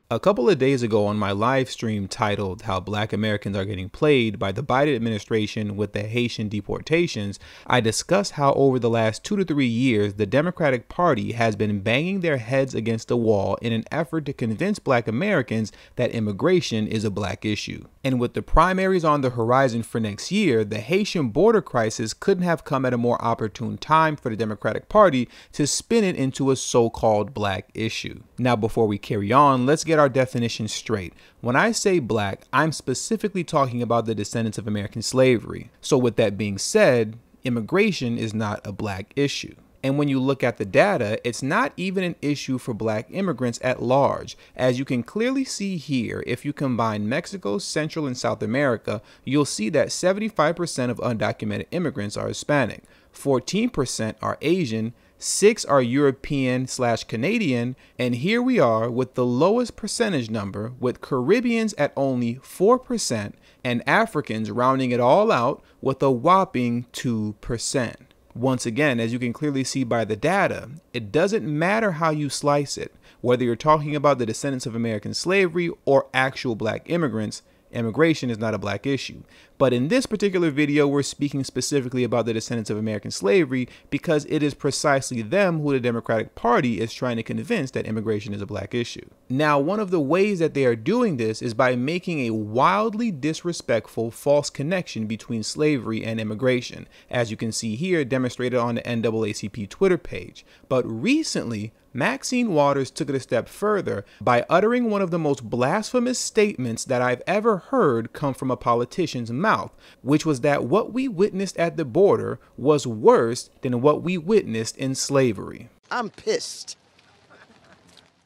A couple of days ago on my live stream titled How Black Americans Are Getting Played by the Biden Administration with the Haitian Deportations, I discussed how over the last 2 to 3 years, the Democratic Party has been banging their heads against the wall in an effort to convince Black Americans that immigration is a Black issue. And with the primaries on the horizon for next year, the Haitian border crisis couldn't have come at a more opportune time for the Democratic Party to spin it into a so-called Black issue. Now, before we carry on, let's get our definition straight. When I say Black, I'm specifically talking about the descendants of American slavery. So with that being said, immigration is not a Black issue. And when you look at the data, it's not even an issue for Black immigrants at large. As you can clearly see here, if you combine Mexico, Central and South America, you'll see that 75% of undocumented immigrants are Hispanic, 14% are Asian, 6 are European/Canadian, and here we are with the lowest percentage number, with Caribbeans at only 4% and Africans rounding it all out with a whopping 2%. Once again, as you can clearly see by the data, it doesn't matter how you slice it, whether you're talking about the descendants of American slavery or actual Black immigrants, immigration is not a Black issue. But in this particular video, we're speaking specifically about the descendants of American slavery because it is precisely them who the Democratic Party is trying to convince that immigration is a Black issue. Now, one of the ways that they are doing this is by making a wildly disrespectful false connection between slavery and immigration, as you can see here demonstrated on the NAACP Twitter page. But recently, Maxine Waters took it a step further by uttering one of the most blasphemous statements that I've ever heard come from a politician's mouth, which was that what we witnessed at the border was worse than what we witnessed in slavery. I'm pissed.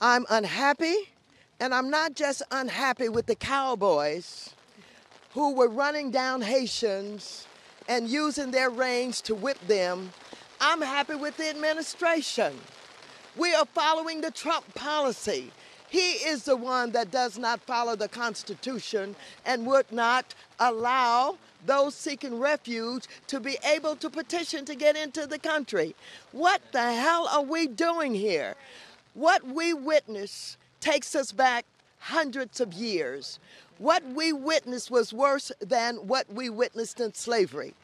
I'm unhappy, and I'm not just unhappy with the cowboys who were running down Haitians and using their reins to whip them. I'm happy with the administration. We are following the Trump policy. He is the one that does not follow the Constitution and would not allow those seeking refuge to be able to petition to get into the country. What the hell are we doing here? What we witnessed takes us back hundreds of years. What we witnessed was worse than what we witnessed in slavery.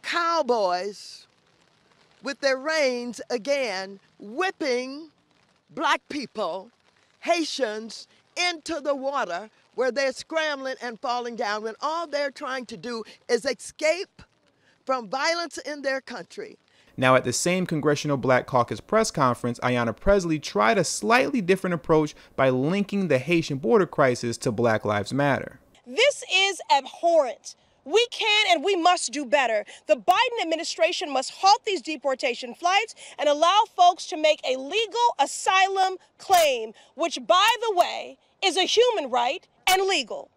Cowboys with their reins again, whipping Black people, Haitians, into the water where they're scrambling and falling down when all they're trying to do is escape from violence in their country. Now, at the same Congressional Black Caucus press conference, Ayanna Pressley tried a slightly different approach by linking the Haitian border crisis to Black Lives Matter. This is abhorrent. We can and we must do better. The Biden administration must halt these deportation flights and allow folks to make a legal asylum claim, which, by the way, is a human right and legal.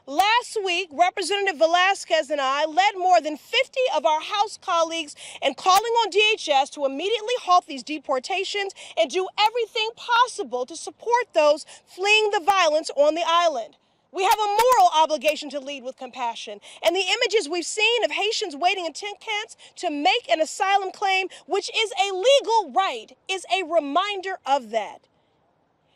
Last week, Representative Velasquez and I led more than 50 of our House colleagues in calling on DHS to immediately halt these deportations and do everything possible to support those fleeing the violence on the island. We have a moral obligation to lead with compassion, and the images we've seen of Haitians waiting in tin cans to make an asylum claim, which is a legal right, is a reminder of that.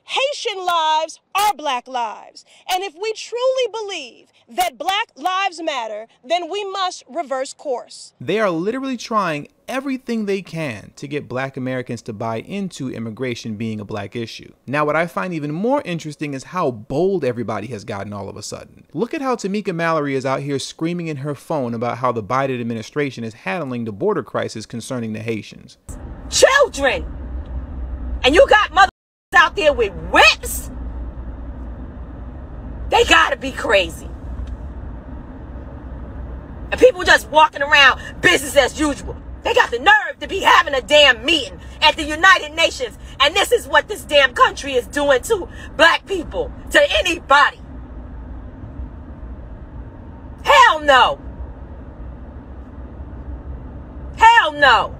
Haitian lives are Black lives, and if we truly believe that Black lives matter, then we must reverse course. They are literally trying everything they can to get Black Americans to buy into immigration being a Black issue. Now, what I find even more interesting is how bold everybody has gotten all of a sudden. Look at how Tamika Mallory is out here screaming in her phone about how the Biden administration is handling the border crisis concerning the Haitians. Children! And you got mother out there with whips? They gotta be crazy. And people just walking around business as usual. They got the nerve to be having a damn meeting at the United Nations, and this is what this damn country is doing to Black people, to anybody. Hell no. Hell no.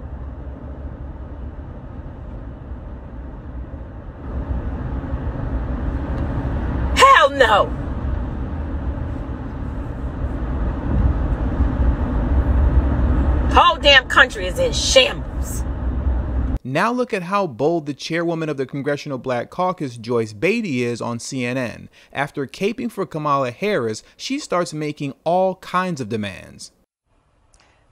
Hell no. Whole damn country is in shambles. Now look at how bold the chairwoman of the Congressional Black Caucus, Joyce Beatty, is on CNN. After caping for Kamala Harris, she starts making all kinds of demands.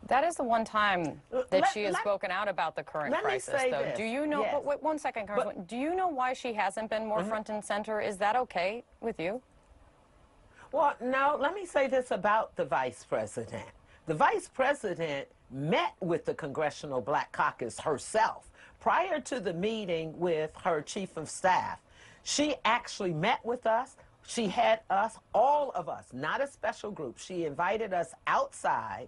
That is the one time that she has spoken out about the current crisis, though. This. Do you know, yes. but wait 1 second, Congresswoman, do you know why she hasn't been more front and center? Is that okay with you? Well, no, let me say this about the vice president. The vice president met with the Congressional Black Caucus herself prior to the meeting with her chief of staff. She actually met with us. She had us, all of us, not a special group. She invited us outside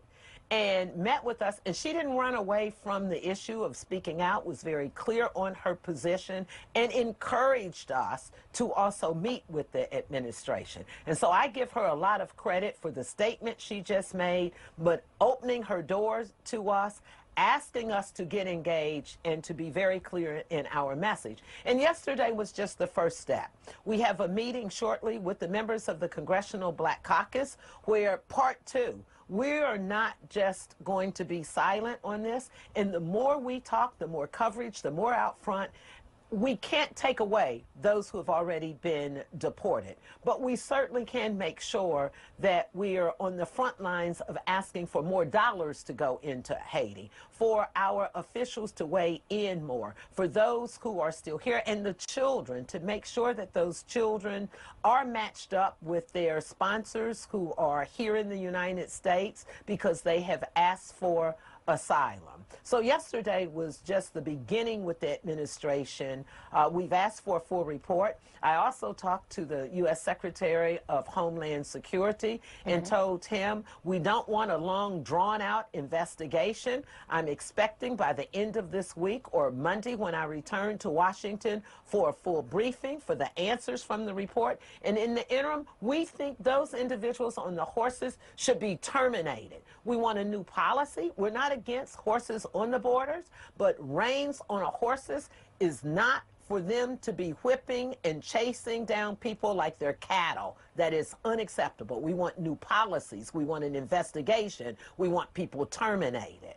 and met with us, and she didn't run away from the issue of speaking out, was very clear on her position, and encouraged us to also meet with the administration. And so I give her a lot of credit for the statement she just made, but opening her doors to us, asking us to get engaged and to be very clear in our message. And yesterday was just the first step. We have a meeting shortly with the members of the Congressional Black Caucus where part 2, we are not just going to be silent on this. And the more we talk, the more coverage, the more out front. We can't take away those who have already been deported, but we certainly can make sure that we are on the front lines of asking for more dollars to go into Haiti, for our officials to weigh in more, for those who are still here, and the children, to make sure that those children are matched up with their sponsors who are here in the United States because they have asked for asylum. So yesterday was just the beginning with the administration. We've asked for a full report. I also talked to the U.S. Secretary of Homeland Security and told him we don't want a long, drawn-out investigation. I'm expecting by the end of this week or Monday when I return to Washington for a full briefing for the answers from the report. And in the interim, we think those individuals on the horses should be terminated. We want a new policy. We're not against horses on the borders, but reins on a horses is not for them to be whipping and chasing down people like they're cattle. That is unacceptable. We want new policies. We want an investigation. We want people terminated.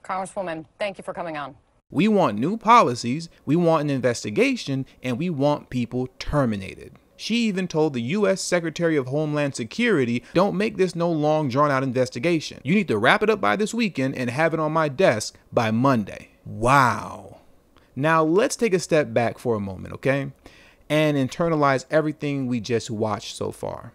Congresswoman, thank you for coming on. We want new policies, we want an investigation, and we want people terminated. She even told the U.S. Secretary of Homeland Security, don't make this no long drawn-out investigation. You need to wrap it up by this weekend and have it on my desk by Monday. Wow. Now let's take a step back for a moment, okay? And internalize everything we just watched so far.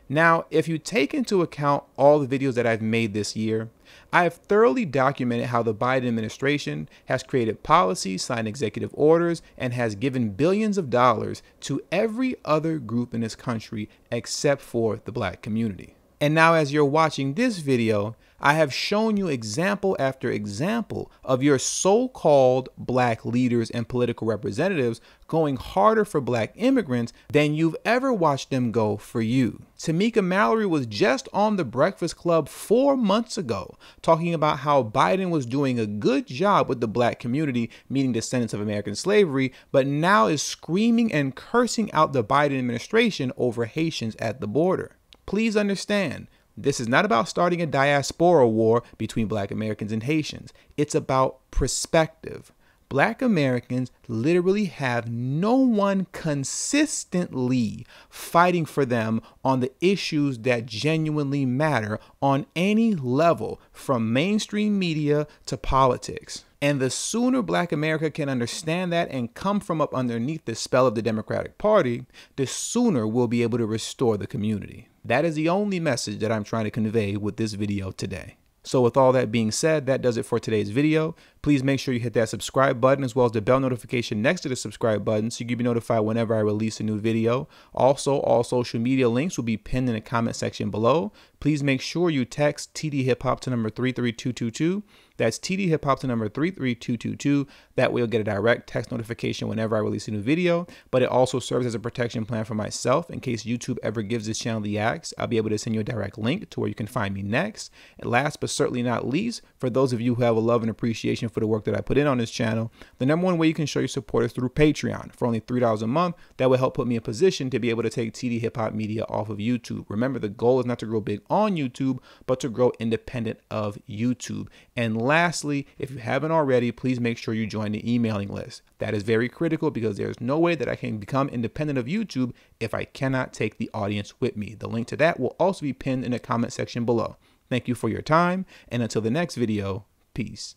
Now, if you take into account all the videos that I've made this year, I have thoroughly documented how the Biden administration has created policies, signed executive orders, and has given billions of dollars to every other group in this country except for the Black community. And now as you're watching this video, I have shown you example after example of your so-called Black leaders and political representatives going harder for Black immigrants than you've ever watched them go for you. Tamika Mallory was just on The Breakfast Club 4 months ago talking about how Biden was doing a good job with the Black community meeting descendants of American slavery, but now is screaming and cursing out the Biden administration over Haitians at the border. Please understand, this is not about starting a diaspora war between Black Americans and Haitians. It's about perspective. Black Americans literally have no one consistently fighting for them on the issues that genuinely matter on any level, from mainstream media to politics. And the sooner Black America can understand that and come from up underneath the spell of the Democratic Party, the sooner we'll be able to restore the community. That is the only message that I'm trying to convey with this video today. So with all that being said, that does it for today's video. Please make sure you hit that subscribe button as well as the bell notification next to the subscribe button so you can be notified whenever I release a new video. Also, all social media links will be pinned in the comment section below. Please make sure you text tdhiphop to number 33222. That's tdhiphop to number 33222. That way you'll get a direct text notification whenever I release a new video. But it also serves as a protection plan for myself in case YouTube ever gives this channel the axe. I'll be able to send you a direct link to where you can find me next. And last but certainly not least, for those of you who have a love and appreciation for for the work that I put in on this channel, the number one way you can show your support is through Patreon. For only $3 a month, that will help put me in position to be able to take TD Hip Hop Media off of YouTube. Remember, the goal is not to grow big on YouTube, but to grow independent of YouTube. And lastly, if you haven't already, please make sure you join the emailing list. That is very critical because there's no way that I can become independent of YouTube if I cannot take the audience with me. The link to that will also be pinned in the comment section below. Thank you for your time, and until the next video, peace.